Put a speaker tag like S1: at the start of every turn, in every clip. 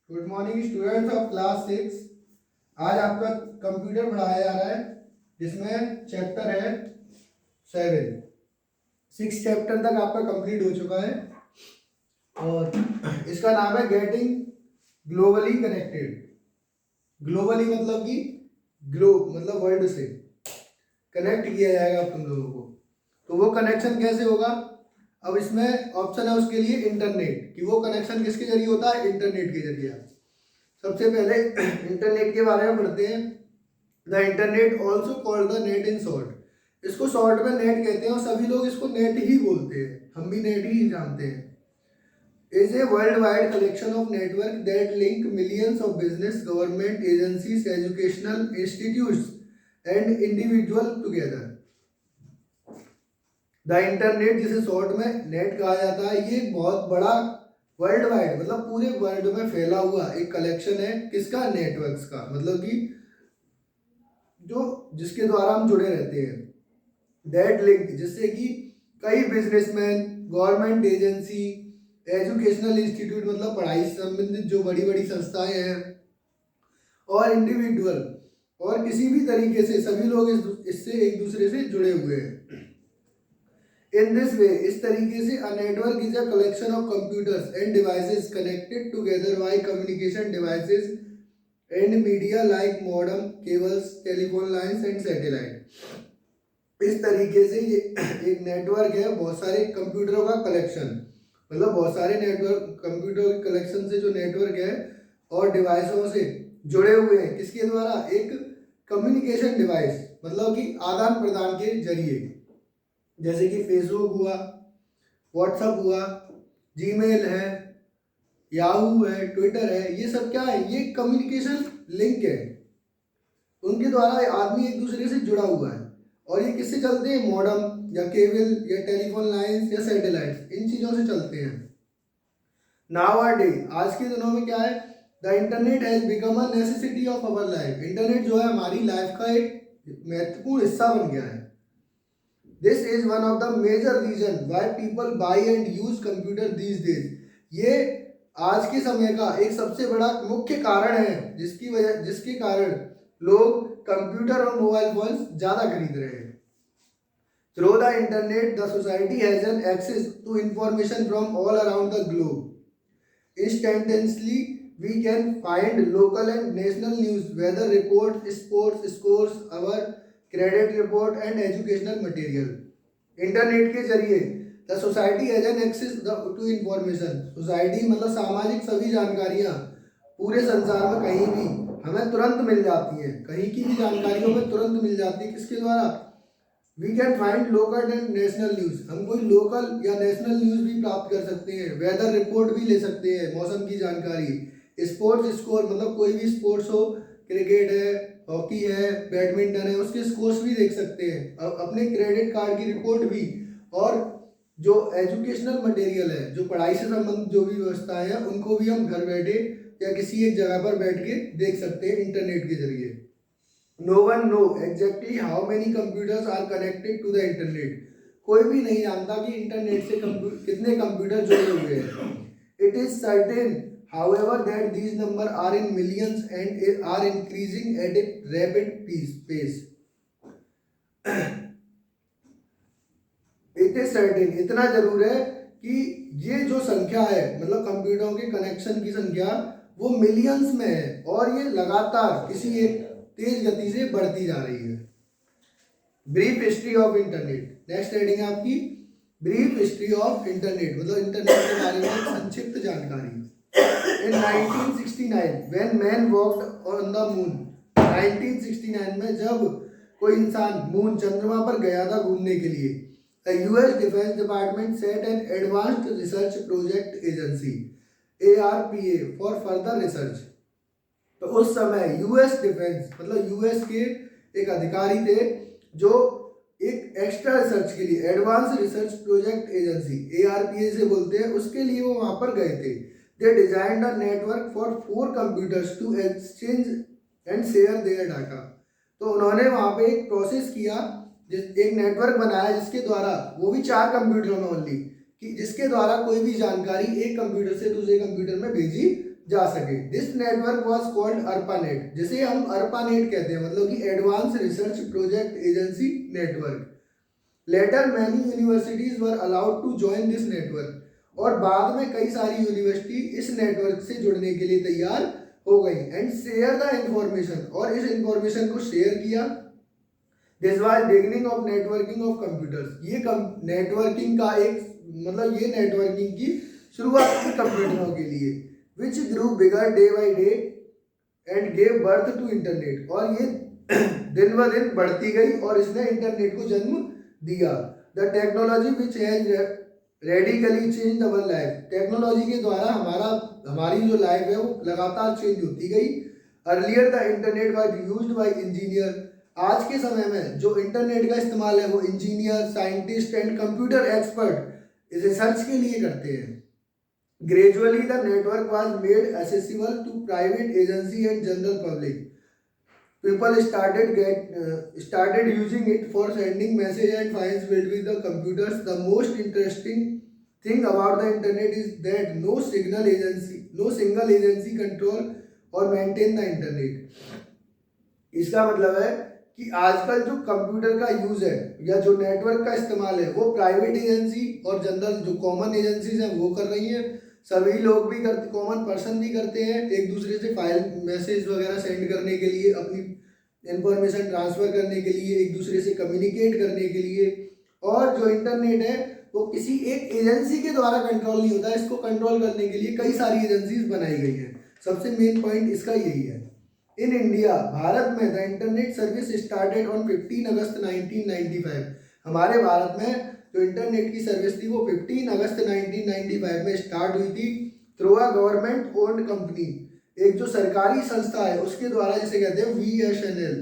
S1: Good morning students of class 6। आज आपका computer पढ़ाया जा रहा है जिसमें चैप्टर है 7। 6 चैप्टर तक आपका कंप्लीट हो चुका है और इसका नाम है गेटिंग ग्लोबली कनेक्टेड। ग्लोबली मतलब कि ग्लोब मतलब वर्ल्ड से कनेक्ट किया जाएगा तुम लोगों को। तो वो कनेक्शन कैसे होगा? अब इसमें ऑप्शन है उसके लिए इंटरनेट, कि वो कनेक्शन किसके जरिए होता है? इंटरनेट के जरिए। सबसे पहले इंटरनेट के बारे में पढ़ते हैं। The internet also called the net in short. इसको शॉर्ट में नेट कहते हैं और सभी लोग इसको नेट ही बोलते हैं, हम भी नेट ही जानते हैं। Is a world wide collection of network that link millions of business, government agencies, educational institutes and individual together. The internet, जिसे शॉर्ट में नेट कहा जाता है, ये बहुत बड़ा वर्ल्ड वाइड मतलब पूरे वर्ल्ड में फैला हुआ एक कलेक्शन है। किसका? नेटवर्क्स का, मतलब कि जो जिसके द्वारा हम जुड़े रहते हैं। दैट लिंक, जिससे कि कई businessman, government agency, educational institute मतलब पढ़ाई से संबंधित जो बड़ी बड़ी संस्थाएं हैं, और इंडिविजुअल और किसी भी तरीके से सभी लोग इससे एक दूसरे से जुड़े हुए हैं। इन दिस वे, इस तरीके से, a network is a collection of computers end devices connected together by communication devices and media like modem, cables, telephone lines and satellite. इस तरीके से ये एक नेटवर्क है, बहुत सारे कंप्यूटरों का कलेक्शन, मतलब बहुत सारे नेटवर्क कंप्यूटर के कलेक्शन से जो नेटवर्क है और डिवाइसों से जुड़े हुए हैं। किसके द्वारा? एक कम्युनिकेशन डिवाइस, मतलब कि आदान प्रदान के जरिए, जैसे कि फेसबुक हुआ, व्हाट्सअप हुआ, जीमेल है, याहू है, ट्विटर है। ये सब क्या है? ये कम्युनिकेशन लिंक है, उनके द्वारा आदमी एक दूसरे से जुड़ा हुआ है। और ये किससे चलते हैं? मॉडेम या केबल या टेलीफोन लाइंस या सैटेलाइट, इन चीज़ों से चलते हैं। नाउ आर डे, आज के दिनों में क्या है? The internet has become a necessity of our life. Internet जो है हमारी लाइफ का एक महत्वपूर्ण हिस्सा बन गया है। This is one of the major reason why people buy and use computer these days. ये आज के समय का एक सबसे बड़ा मुख्य कारण है जिसके कारण लोग कंप्यूटर और मोबाइल फोन्स ज़्यादा खरीद रहे हैं। Through the internet the society has an access to information from all around the globe. Instantaneously we can find local and national news, weather report, sports scores, our credit report and educational material. Internet के जरिए the society has an access to information. Society मतलब सामाजिक सभी जानकारियाँ पूरे संसार में कहीं भी हमें तुरंत मिल जाती हैं, कहीं की भी जानकारी हमें तुरंत मिल जाती है। किसके द्वारा? We can find local and national news. हम कोई लोकल या नेशनल न्यूज़ भी प्राप्त कर सकते हैं, वेदर रिपोर्ट भी ले सकते हैं, मौसम की जानकारी, स्पोर्ट्स स्कोर मतलब कोई भी स्पोर्ट्स हो, क्रिकेट है, हॉकी है, बैडमिंटन है, उसके स्कोर्स भी देख सकते हैं, अपने क्रेडिट कार्ड की रिपोर्ट भी। और जो एजुकेशनल मटेरियल है, जो पढ़ाई से संबंधित जो भी व्यवस्थाएं हैं, उनको भी हम घर बैठे या किसी एक जगह पर बैठ के देख सकते हैं इंटरनेट के जरिए। No one know exactly how many computers are connected to the internet. कोई भी नहीं जानता कि इंटरनेट से कितने कंप्यूटर जुड़े हुए हैं। It is certain however that these number are in millions and are increasing at a rapid pace. it is certain, इतना जरूर है कि ये जो संख्या है मतलब कंप्यूटरों के कनेक्शन की संख्या वो मिलियंस में है और ये लगातार किसी एक तेज गति से बढ़ती जा रही है। Brief history of internet, next heading है आपकी ब्रीफ हिस्ट्री ऑफ इंटरनेट, मतलब इंटरनेट के बारे में संक्षिप्त जानकारी। In 1969, when man walked on the moon, 1969 में जब कोई इंसान मून चंद्रमा पर गया था घूमने के लिए, the US Defense Department set an Advanced Research Project Agency ARPA for further research। तो उस समय यूएस डिफेंस मतलब यूएस के एक अधिकारी थे जो एक एक्स्ट्रा रिसर्च के लिए, advance research project agency ARPA से बोलते हैं, उसके लिए वो वहाँ पर गए थे। They designed a network for 4 computers to exchange and share their data। तो उन्होंने वहाँ पे एक प्रोसेस किया, एक नेटवर्क बनाया जिसके द्वारा, वो भी 4 कंप्यूटरों में ओनली, कि जिसके द्वारा कोई भी जानकारी एक कंप्यूटर से दूसरे कंप्यूटर में भेजी जा सके। This network was called ARPANET, जिसे हम अर्पानेट कहते हैं, मतलब कि advance research project agency network. Later many universities were allowed to join this network, और बाद में कई सारी यूनिवर्सिटी इस नेटवर्क से जुड़ने के लिए तैयार हो गई। एंड शेयर द इंफॉर्मेशन, और इस इंफॉर्मेशन को शेयर किया। This was beginning of networking of computers, ये नेटवर्किंग का एक मतलब ये नेटवर्किंग की शुरुआत की कंप्यूटरों के लिए। Which grew bigger day by day and gave birth to internet, और ये दिन ब दिन बढ़ती गई और इसने इंटरनेट को जन्म दिया। The technology which has radically change our life, technology के द्वारा हमारी जो लाइफ है वो लगातार चेंज होती गई। Earlier the internet was used by engineer, आज के समय में जो इंटरनेट का इस्तेमाल है वो engineer, scientist and computer expert research के लिए करते हैं। Gradually the network was made accessible to private agency and general public. People started using it for sending message and files between the computers. The most interesting thing about the internet is that no single agency control or maintain the internet. इसका मतलब है कि आजकल जो computer का use है या जो नेटवर्क का इस्तेमाल है वो प्राइवेट एजेंसी और जनरल जो कॉमन एजेंसीज हैं वो कर रही हैं। सभी लोग भी करते, कॉमन पर्सन भी करते हैं, एक दूसरे से फाइल मैसेज वगैरह सेंड करने के लिए, अपनी इंफॉर्मेशन ट्रांसफ़र करने के लिए, एक दूसरे से कम्युनिकेट करने के लिए। और जो इंटरनेट है वो किसी एक एजेंसी के द्वारा कंट्रोल नहीं होता, इसको कंट्रोल करने के लिए कई सारी एजेंसीज बनाई गई हैं। सबसे मेन पॉइंट इसका यही है। इन इंडिया, भारत में the internet service started on 15 अगस्त 1995। हमारे भारत में जो इंटरनेट की सर्विस थी वो 15 अगस्त 1995 में स्टार्ट हुई थी through a government owned company, एक जो सरकारी संस्था है उसके द्वारा, जिसे कहते हैं VSNL।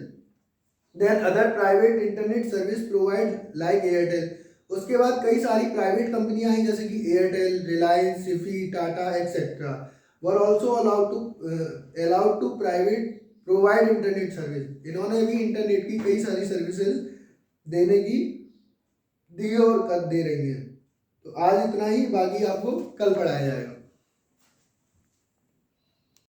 S1: Then other private internet service provide like Airtel, उसके बाद कई सारी प्राइवेट कंपनियां आई जैसे कि Airtel, Reliance, Sify, Tata etcetera were also allowed to private provide internet service. इन्होंने भी इंटरनेट की कई सारी सर्विसेज देने की दी और कर दे रही हैं। तो आज इतना ही, बाकी आपको कल पढ़ाया जाएगा।